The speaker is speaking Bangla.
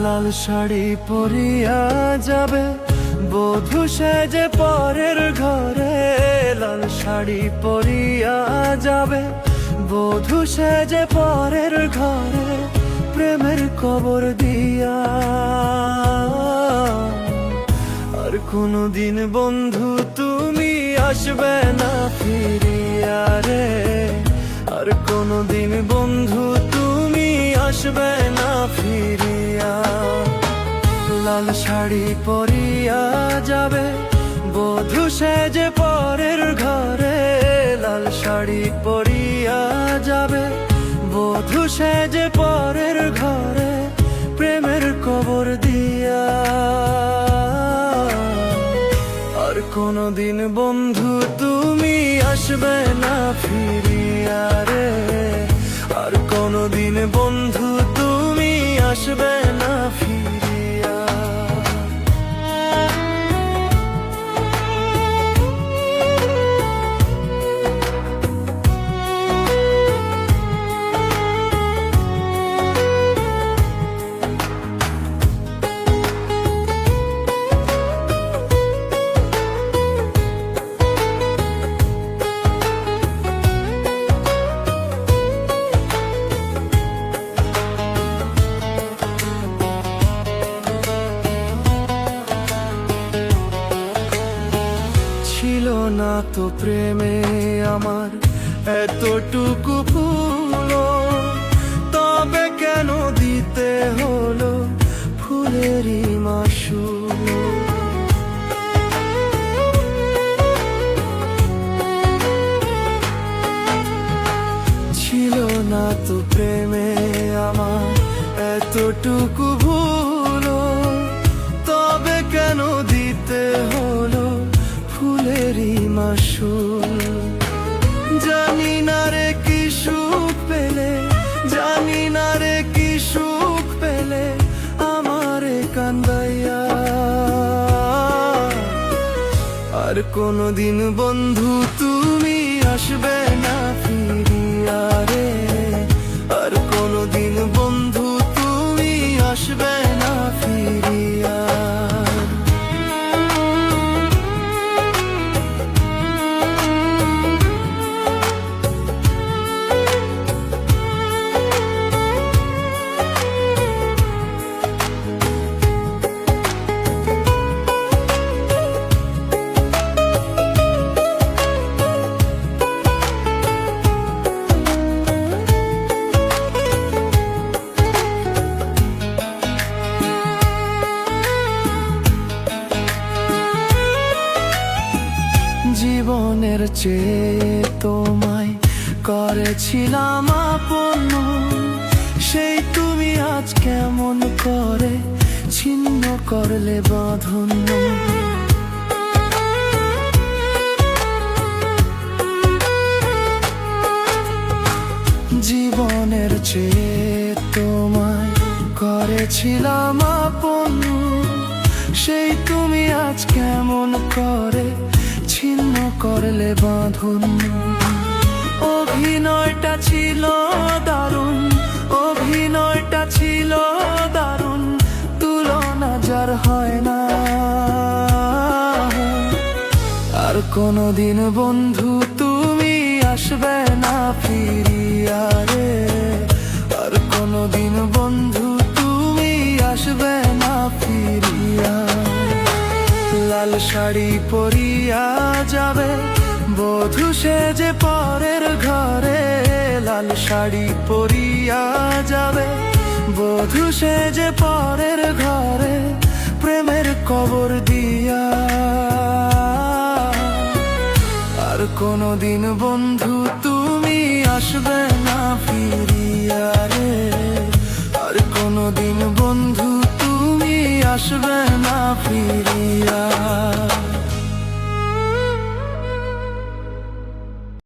লাল শাড়ি পরিয়া যাবে বধূ সেজে পরের ঘরে। লাল শাড়ি পরিয়া যাবে বধূ সেজে পরের ঘরে, প্রেমের কবর দিয়া। আর কোনদিন বন্ধু তুমি আসবে না ফিরিয়া রে। আর কোনদিন বন্ধু তুমি আসবে না ফিরিয়া। লাল শাড়ি পরিয়া যাবে বধূ সেজে পরের ঘরে। লাল শাড়ি পরিয়া যাবে বধূ সেজে পরের ঘরে, প্রেমের কবর দিয়া। আর কোনদিন বন্ধু তুমি আসবে না ফিরিয়া রে। আর কোনদিন বন্ধু তুমি আসবে না ফিরিয়া। ছিল না তো প্রেমে আমার এতটুকু ফুল, তবে কেন দিতে হলো ফুলেরই মাসুল। ছিল না তো প্রেমে আমার এতটুকু ভুল, তবে কেন দিতে হলো ফুলেরই মাসুল। জানি না রে কি সুখ পেলে, জানি না রে কি সুখ পেলে আমারে কান্দাইয়া। আর কোনদিন বন্ধু তুমি আসবে না ফিরিয়া রে। আর কোনদিন বন্ধু তুমি আসবে না ফিরিয়া। জীবনের চেয়ে তোমায় করেছিলাম আপন, সেই তুমি আজ কেমন করে ছিন্ন করলে বাঁধন। জীবনের চেয়ে তোমায় করেছিলাম আপন, সেই তুমি আজ কেমন করে ছিন্ন করলে বাঁধন। অভিনয়টা ছিল দারুণ, অভিনয়টা ছিল দারুণ, তুলনা যার হয় না। আর কোনদিন বন্ধু তুমি আসবে না ফিরিয়া রে। আর কোনদিন বন্ধু তুমি আসবে না ফিরিয়া। লাল শাড়ি পরিয়া যাবে বধূ সেজে পরের ঘরে। লাল শাড়ি পরিয়া যাবে বধূ সেজে পরের ঘরে, প্রেমের কবর দিয়া। আর কোনদিন বন্ধু তুমি আসবে না ফিরিয়া রে। আর কোনদিন বন্ধু তুমি আসবে না ফিরিয়া।